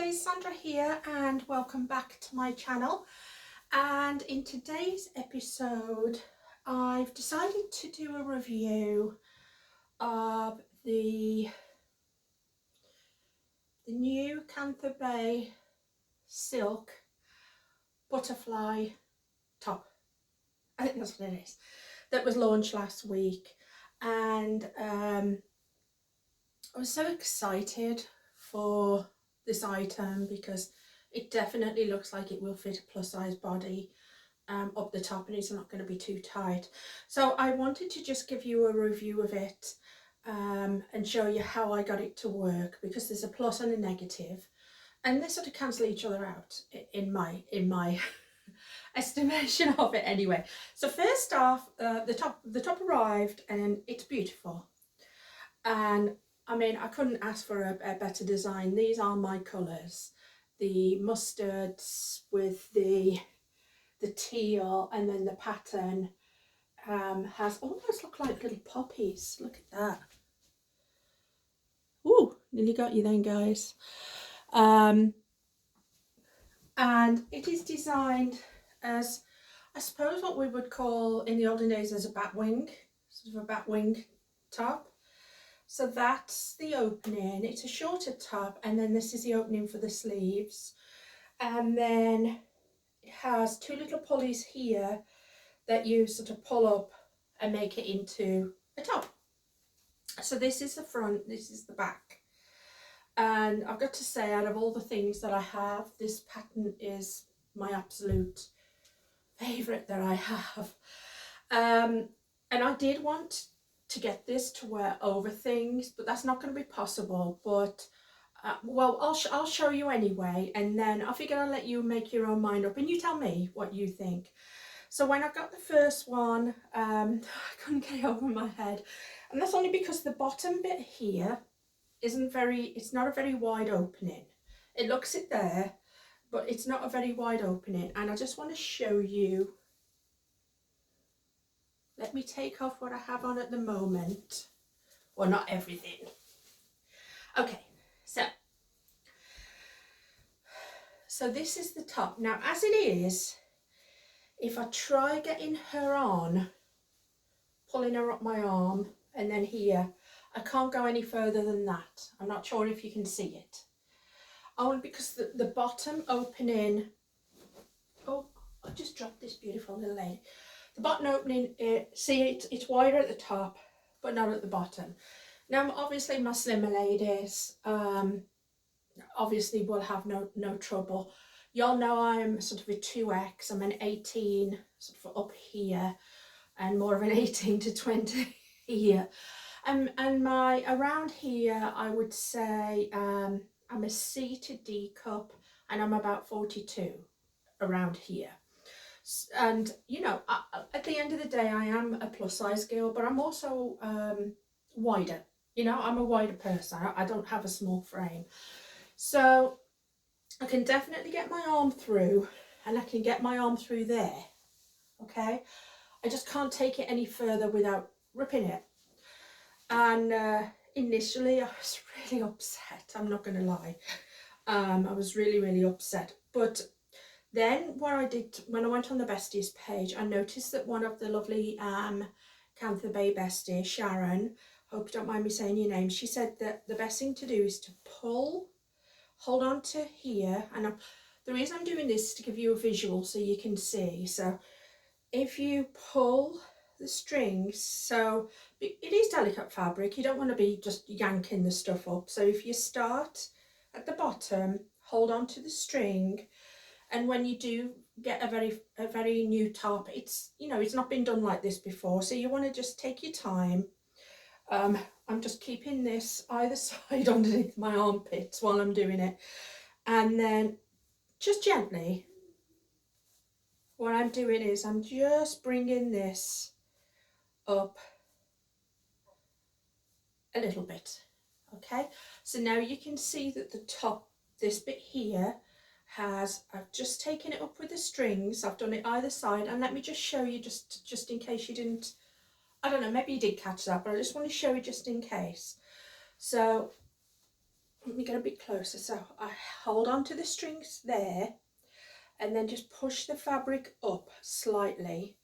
lovely, Sandra here, and welcome back to my channel. And in today's episode I've decided to do a review of the new Kantha Bae silk butterfly top. I think that's what it is, that was launched last week. And I was so excited for this item because it definitely looks like it will fit a plus size body up the top, and it's not going to be too tight. So I wanted to just give you a review of it and show you how I got it to work, because there's a plus and a negative and they sort of cancel each other out in my estimation of it anyway. So first off, the top arrived and it's beautiful, and I mean, I couldn't ask for a better design. These are my colours, the mustards with the teal, and then the pattern has almost look like little poppies. Look at that. Ooh, nearly got you then, guys. And it is designed as, I suppose, what we would call in the olden days as a bat wing, sort of a bat wing top. So that's the opening. It's a shorter top, and then this is the opening for the sleeves. And then it has two little pulleys here that you sort of pull up and make it into a top. So this is the front, this is the back. And I've got to say, out of all the things that I have, this pattern is my absolute favourite that I have. And I did want to get this to wear over things, but that's not going to be possible. But well, I'll show you anyway, and then I figure I'll let you make your own mind up and you tell me what you think. So when I got the first one, I couldn't get it over my head, and that's only because the bottom bit here it's not a very wide opening. It looks it there, but it's not a very wide opening, and I just want to show you. Let me take off what I have on at the moment. Well, not everything. Okay, so this is the top. Now, as it is, if I try getting her on, pulling her up my arm and then here, I can't go any further than that. I'm not sure if you can see it. Only because the bottom opening, oh, I just dropped this beautiful little lady. The bottom opening, it's wider at the top, but not at the bottom. Now, obviously my slimmer ladies, obviously will have no trouble. Y'all know I'm sort of a 2X, I'm an 18 sort of up here, and more of an 18 to 20 here. And my around here, I would say I'm a C to D cup, and I'm about 42 around here. And you know, at the end of the day, I am a plus size girl, but I'm also wider. You know, I'm a wider person. I don't have a small frame, so I can definitely get my arm through, and I can get my arm through there. Okay, I just can't take it any further without ripping it. And initially I was really upset, I'm not going to lie. I was really upset. But then what I did, when I went on the besties page, I noticed that one of the lovely Kantha Bae besties, Sharon, hope you don't mind me saying your name, she said that the best thing to do is to pull, hold on to here. And the reason I'm doing this is to give you a visual so you can see. So if you pull the strings, so it is delicate fabric, you don't want to be just yanking the stuff up. So if you start at the bottom, hold on to the string, and when you do get a very new top, it's, you know, it's not been done like this before, so you want to just take your time. I'm just keeping this either side underneath my armpits while I'm doing it, and then just gently, what I'm doing is I'm just bringing this up a little bit. Okay, so now you can see that the top, this bit here, I've just taken it up with the strings. I've done it either side, and let me just show you, just in case you didn't, I don't know, maybe you did catch that, but I just want to show you just in case. So let me get a bit closer. So I hold on to the strings there and then just push the fabric up slightly,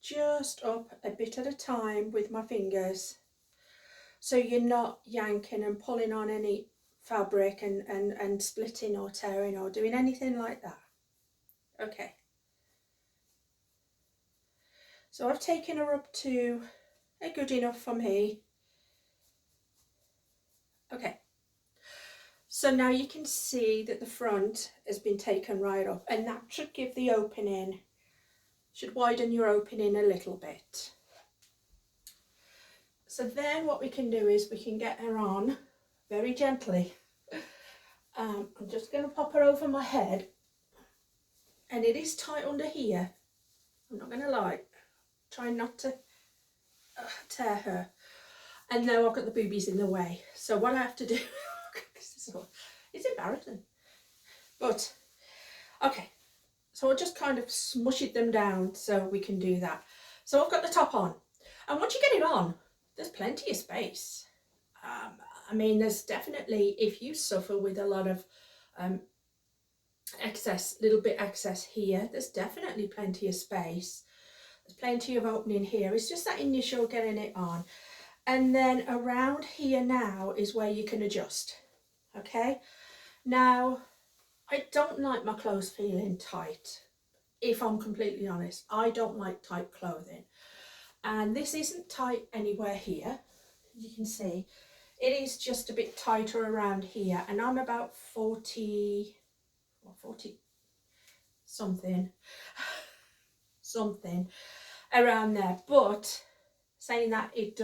just up a bit at a time with my fingers, so you're not yanking and pulling on any fabric and splitting or tearing or doing anything like that. Okay, so I've taken her up to a good enough for me. Okay, so now you can see that the front has been taken right up, and that should give the opening, should widen your opening a little bit. So then what we can do is we can get her on very gently. I'm just going to pop her over my head, and it is tight under here, I'm not going to lie, try not to tear her. And now I've got the boobies in the way, so what I have to do it's embarrassing, but okay, so I'll just kind of smush them down so we can do that. So I've got the top on, and once you get it on, there's plenty of space. I mean, there's definitely, if you suffer with a lot of excess, little bit excess here, there's definitely plenty of space. There's plenty of opening here. It's just that initial getting it on. And then around here now is where you can adjust. Okay, now I don't like my clothes feeling tight. If I'm completely honest, I don't like tight clothing. And this isn't tight anywhere here. You can see it is just a bit tighter around here, and I'm about 40 something around there. But saying that, it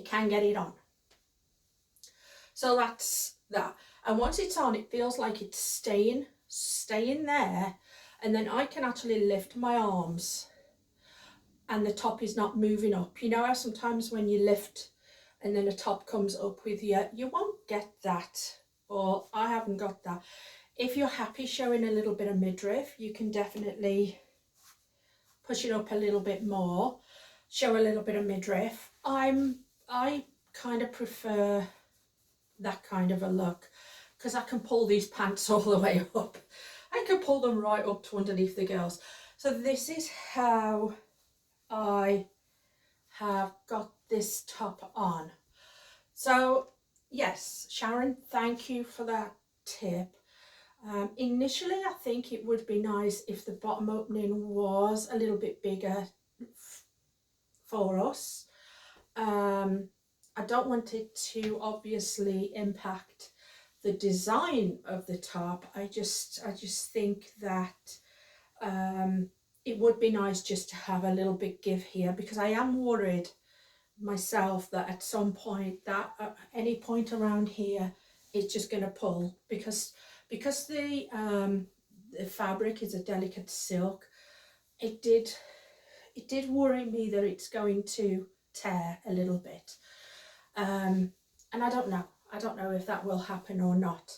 can get it on. So that's that. And once it's on, it feels like it's staying there, and then I can actually lift my arms and the top is not moving up. You know how sometimes when you lift and then the top comes up with you, you won't get that, or I haven't got that. If you're happy showing a little bit of midriff, you can definitely push it up a little bit more, show a little bit of midriff. I kind of prefer that kind of a look, because I can pull these pants all the way up. I can pull them right up to underneath the girls. So this is how I have got this top on. So yes, Sharon, thank you for that tip. Initially, I think it would be nice if the bottom opening was a little bit bigger for us. I don't want it to obviously impact the design of the top. I just think that it would be nice just to have a little bit give here, because I am worried myself that at some point, that at any point around here, it's just going to pull, because the fabric is a delicate silk. It did worry me that it's going to tear a little bit, and I don't know if that will happen or not.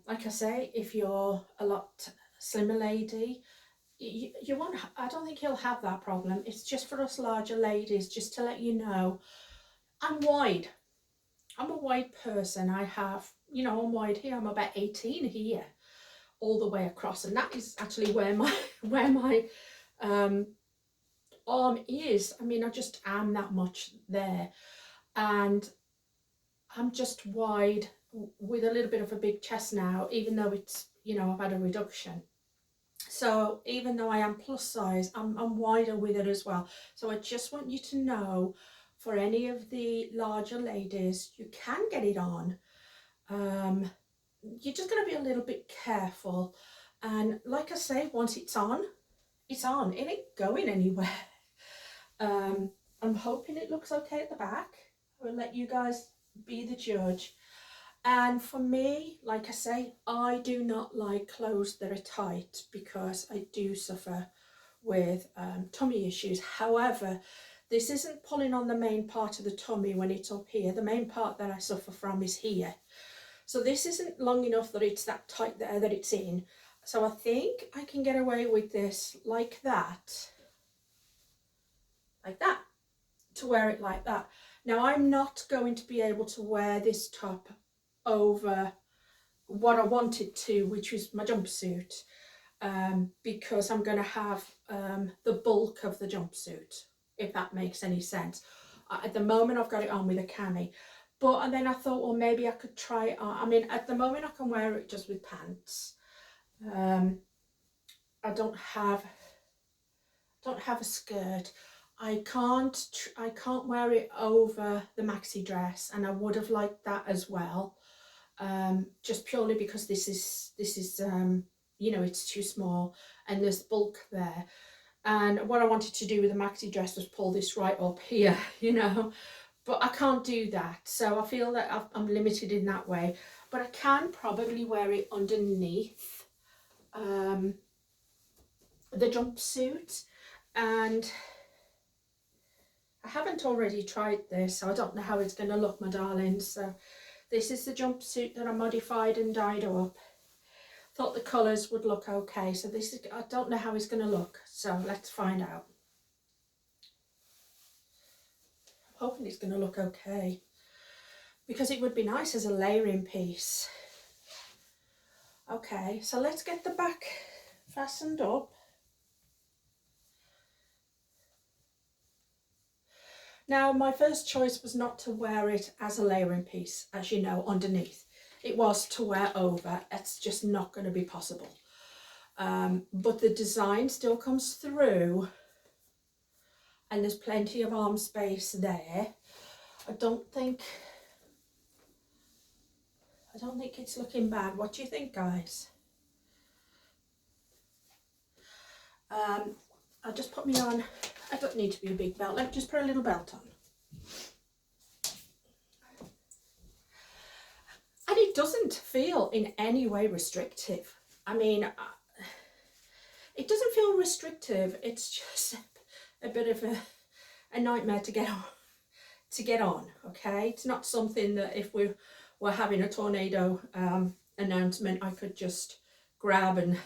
Like I say, if you're a lot slimmer lady, you won't, I don't think you'll have that problem. It's just for us larger ladies, just to let you know, I'm wide. I'm a wide person. I have, I'm wide here. I'm about 18 here, all the way across, and that is actually where my arm is. I mean, I just am that much there, and I'm just wide with a little bit of a big chest now, even though it's, I've had a reduction. So even though I am plus size, I'm wider with it as well. So I just want you to know, for any of the larger ladies, you can get it on. You're just going to be a little bit careful. And like I say, once it's on, it's on. It ain't going anywhere. I'm hoping it looks okay at the back. I will let you guys be the judge. And for me, like I say, I do not like clothes that are tight, because I do suffer with tummy issues. However, this isn't pulling on the main part of the tummy when it's up here. The main part that I suffer from is here. So this isn't long enough that it's that tight there that it's in. So I think I can get away with this like that, to wear it like that. Now, I'm not going to be able to wear this top over what I wanted to, which was my jumpsuit, because I'm going to have the bulk of the jumpsuit, if that makes any sense. At the moment I've got it on with a cami, and then I thought, well, maybe I could try it on. I mean, at the moment I can wear it just with pants. I don't have a skirt. I can't wear it over the maxi dress, and I would have liked that as well, just purely because this is you know, it's too small and there's bulk there. And what I wanted to do with the maxi dress was pull this right up here, you know, but I can't do that. So I feel that I'm limited in that way, but I can probably wear it underneath the jumpsuit. And I haven't already tried this, so I don't know how it's going to look, my darlings. So this is the jumpsuit that I modified and dyed up. Thought the colours would look okay. So this is, I don't know how it's going to look, so let's find out. I'm hoping it's going to look okay, because it would be nice as a layering piece. Okay, so let's get the back fastened up. Now, my first choice was not to wear it as a layering piece, as you know, underneath. It was to wear over. It's just not going to be possible. But the design still comes through, and there's plenty of arm space there. I don't think it's looking bad. What do you think, guys? I'll just put me on. I don't need to be a big belt. Let me just put a little belt on. And it doesn't feel in any way restrictive. I mean, it doesn't feel restrictive. It's just a bit of a nightmare to get on, okay? It's not something that if we were having a tornado announcement, I could just grab and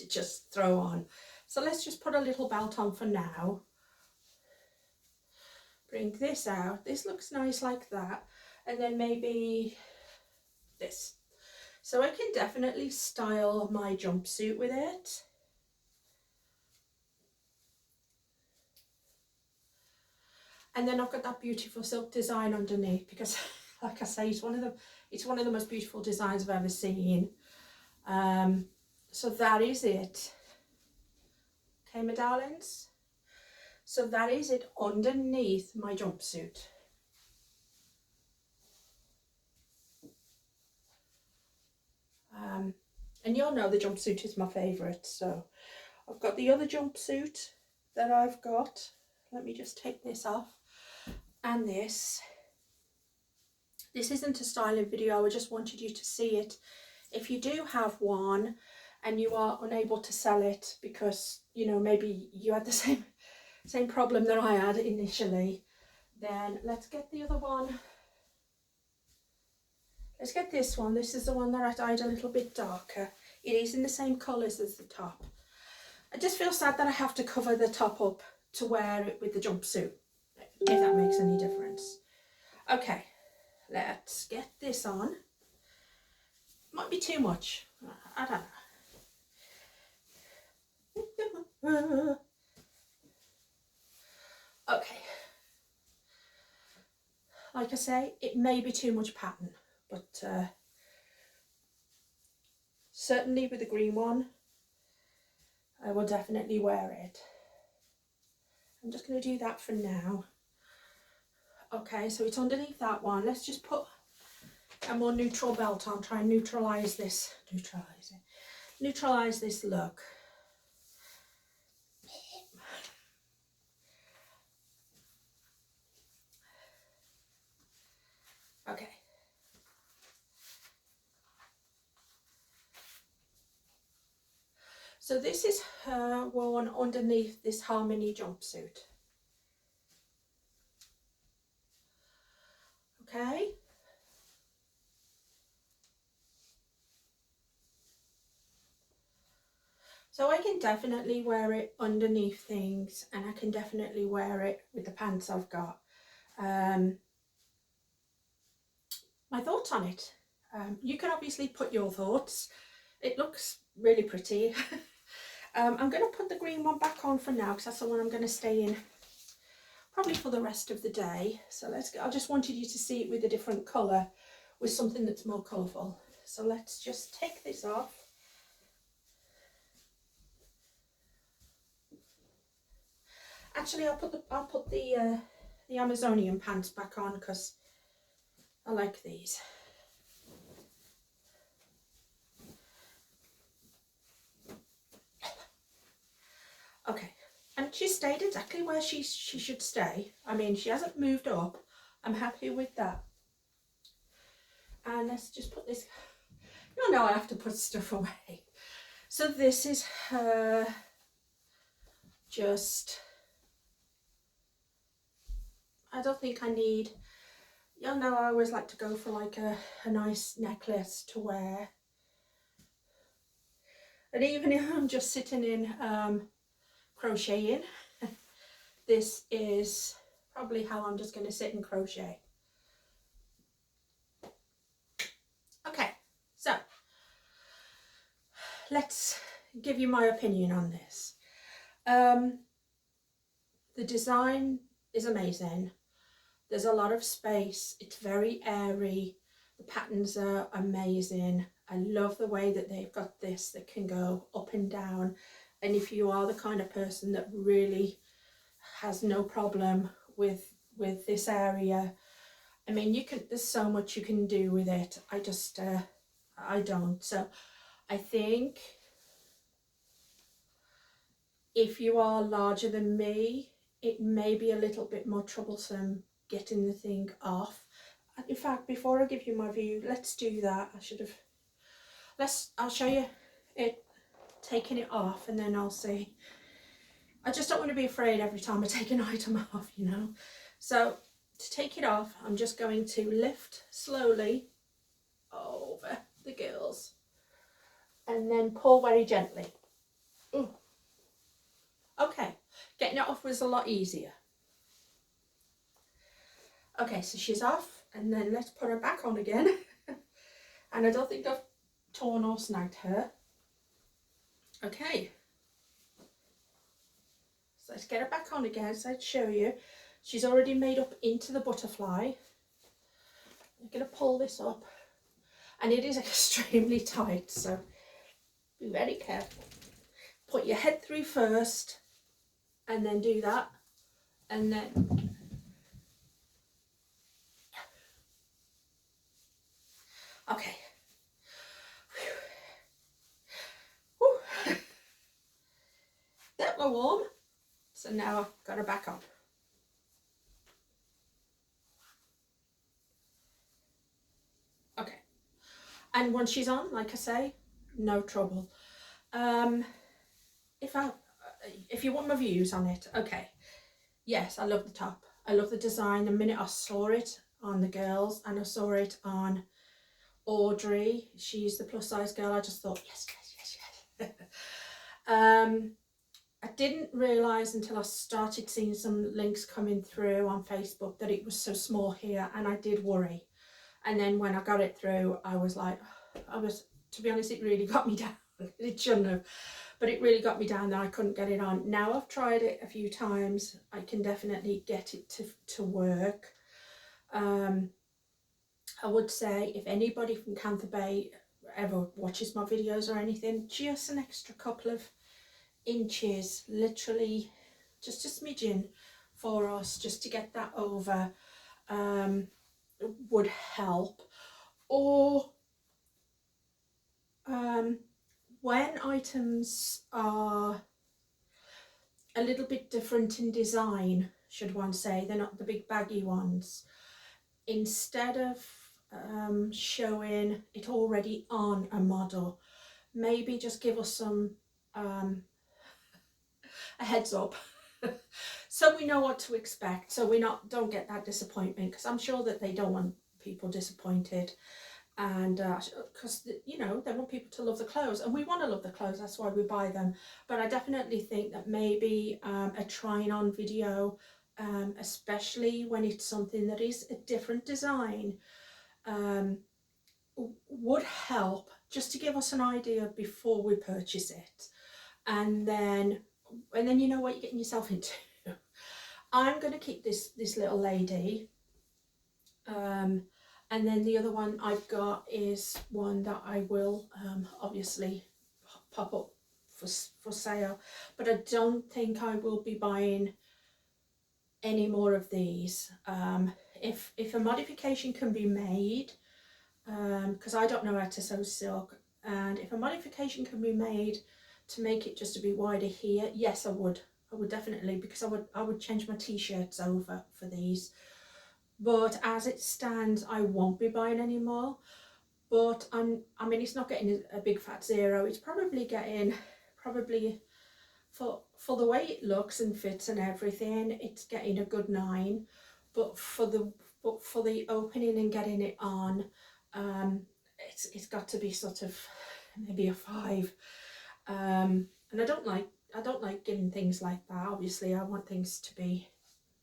just throw on. So let's just put a little belt on for now. Bring this out. This looks nice like that. And then maybe this. So I can definitely style my jumpsuit with it. And then I've got that beautiful silk design underneath, because like I say, it's one of the most beautiful designs I've ever seen. So that is it. Okay, my darlings. So that is it underneath my jumpsuit. And you'll know the jumpsuit is my favourite. So I've got the other jumpsuit that I've got. Let me just take this off. And this isn't a styling video. I just wanted you to see it. If you do have one and you are unable to sell it because, you know, maybe you had the same problem that I had initially, then let's get the other one. Let's get this one. This is the one that I dyed a little bit darker. It is in the same colours as the top. I just feel sad that I have to cover the top up to wear it with the jumpsuit, if that makes any difference. Okay, let's get this on. Might be too much. I don't know. Okay. Like I say, it may be too much pattern, but certainly with the green one, I will definitely wear it. I'm just going to do that for now. Okay, so it's underneath that one. Let's just put a more neutral belt on, try and neutralise this look. Okay. So this is her worn underneath this Harmony jumpsuit. Okay. So I can definitely wear it underneath things, and I can definitely wear it with the pants I've got. My thoughts on it. You can obviously put your thoughts. It looks really pretty. I'm going to put the green one back on for now because that's the one I'm going to stay in probably for the rest of the day. So let's go. I just wanted you to see it with a different colour, with something that's more colourful. So let's just take this off. Actually, I'll put the Amazonian pants back on because I like these. Okay, and she stayed exactly where she should stay. I mean, she hasn't moved up. I'm happy with that. And let's just put this. No, I have to put stuff away. So this is her. Just, I don't think I need. You know, I always like to go for like a nice necklace to wear. And even if I'm just sitting in crocheting, this is probably how I'm just going to sit and crochet. Okay, so let's give you my opinion on this. The design is amazing. There's a lot of space. It's very airy. The patterns are amazing. I love the way that they've got this that can go up and down. And if you are the kind of person that really has no problem with this area, I mean, there's so much you can do with it. I don't. So I think if you are larger than me, it may be a little bit more troublesome getting the thing off. In fact, before I give you my view, let's do that. I'll show you it, taking it off, and then I'll see. I just don't want to be afraid every time I take an item off, you know. So to take it off, I'm just going to lift slowly over the girls and then pull very gently. Ooh. Okay, getting it off was a lot easier. Okay, so she's off, and then let's put her back on again. And I don't think I've torn or snagged her. Okay, so let's get her back on again. So I'd show you. She's already made up into the butterfly. I'm going to pull this up, and it is extremely tight, so be very careful. Put your head through first, and then do that, and then okay. That was warm, so now I've got her back on. Okay, and once she's on, like I say, no trouble. If you want my views on it, okay, yes, I love the top. I love the design. The minute I saw it on the girls and I saw it on Audrey, she's the plus size girl, I just thought yes. I didn't realise until I started seeing some links coming through on Facebook that it was so small here, and I did worry. And then when I got it through, I was like, to be honest, it really got me down. It shouldn't have, but it really got me down that I couldn't get it on. Now I've tried it a few times, I can definitely get it to work. I would say if anybody from Kantha Bae ever watches my videos or anything, just an extra couple of inches, literally just a smidgen for us, just to get that over, would help. Or when items are a little bit different in design, should one say, they're not the big baggy ones, instead of showing it already on a model, maybe just give us some a heads up so we know what to expect, so we don't get that disappointment, because I'm sure that they don't want people disappointed, and because you know, they want people to love the clothes, and we want to love the clothes, that's why we buy them. But I definitely think that maybe a trying on video, especially when it's something that is a different design, would help, just to give us an idea before we purchase it, and then you know what you're getting yourself into. I'm going to keep this little lady, and then the other one I've got is one that I will obviously pop up for sale, but I don't think I will be buying any more of these. If a modification can be made, because I don't know how to sew silk, and if a modification can be made to make it just a bit wider here, yes, I would definitely, because I would change my t-shirts over for these. But as it stands, I won't be buying any more. But I mean, it's not getting a big fat 0. It's probably getting, for the way it looks and fits and everything, it's getting a good 9. But for the opening and getting it on, it's got to be sort of maybe a 5. And I don't like giving things like that. Obviously, I want things to be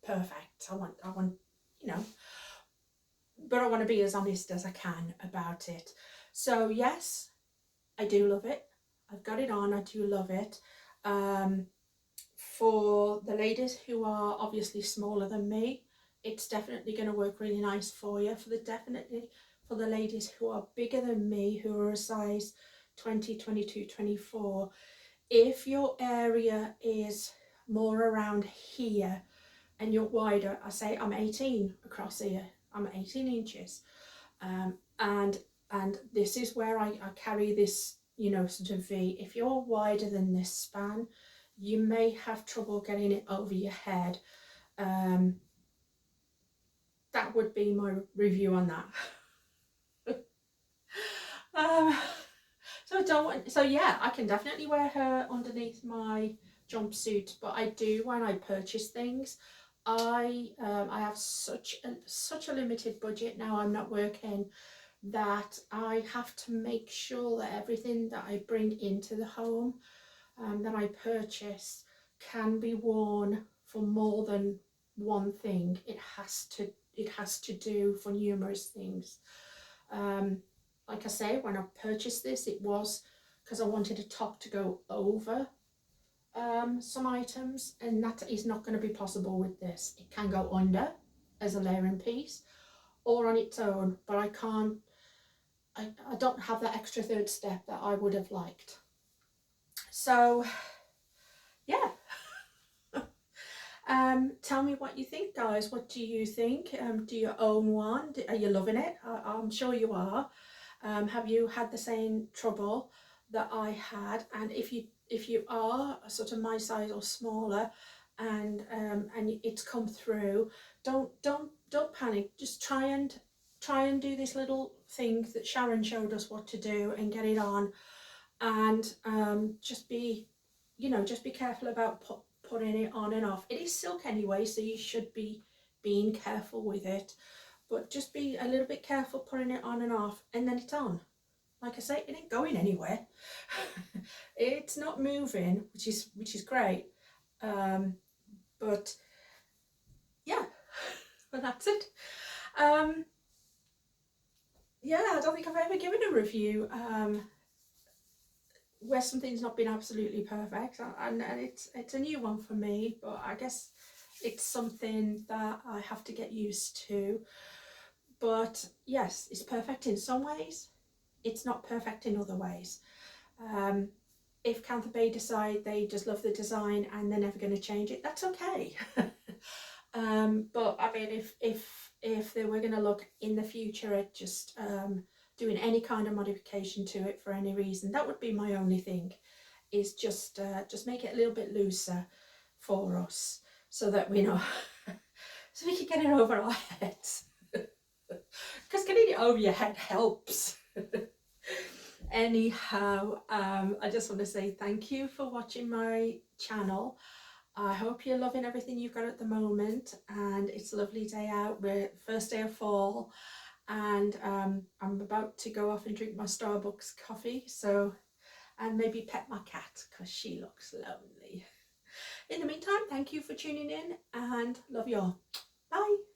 perfect. I want, you know, but I want to be as honest as I can about it. So yes, I do love it. I've got it on. I do love it. For the ladies who are obviously smaller than me, it's definitely going to work really nice for you. For the ladies who are bigger than me, who are a size 20, 22, 24, if your area is more around here and you're wider, I say I'm 18 across here, I'm 18 inches, and this is where I carry this, you know, sort of V. If you're wider than this span, you may have trouble getting it over your head. That would be my review on that. So yeah, I can definitely wear her underneath my jumpsuit, but I do, when I purchase things, I have such a limited budget now. I'm not working, that I have to make sure that everything that I bring into the home, that I purchase, can be worn for more than one thing. It has to do for numerous things. Like I say, when I purchased this, it was because I wanted a top to go over some items, and that is not going to be possible with this. It can go under as a layering piece or on its own, but I can't, I don't have that extra third step that I would have liked. So yeah. Tell me what you think, guys. What do you think? Do you own one? Are you loving it? I'm sure you are. Have you had the same trouble that I had? And if you are sort of my size or smaller, and it's come through, don't panic. Just try and do this little thing that Sharon showed us what to do and get it on, and just be careful about putting it on and off. It is silk anyway, so you should be being careful with it, but just be a little bit careful putting it on and off, and then it's on. Like I say, it ain't going anywhere. It's not moving, which is great. But yeah, but that's it. Yeah, I don't think I've ever given a review where something's not been absolutely perfect, and it's a new one for me, but I guess it's something that I have to get used to. But yes, it's perfect in some ways, it's not perfect in other ways. If Kantha Bae decide they just love the design and they're never going to change it, that's okay. But I mean, if they were going to look in the future at just doing any kind of modification to it for any reason, that would be my only thing, is just make it a little bit looser for us, so that we know, so we can get it over our heads. Because getting it over your head helps. Anyhow, I just want to say thank you for watching my channel. I hope you're loving everything you've got at the moment, and it's a lovely day out. We're first day of fall, and I'm about to go off and drink my Starbucks coffee, so, and maybe pet my cat because she looks lonely. In the meantime, thank you for tuning in, and love you all. Bye.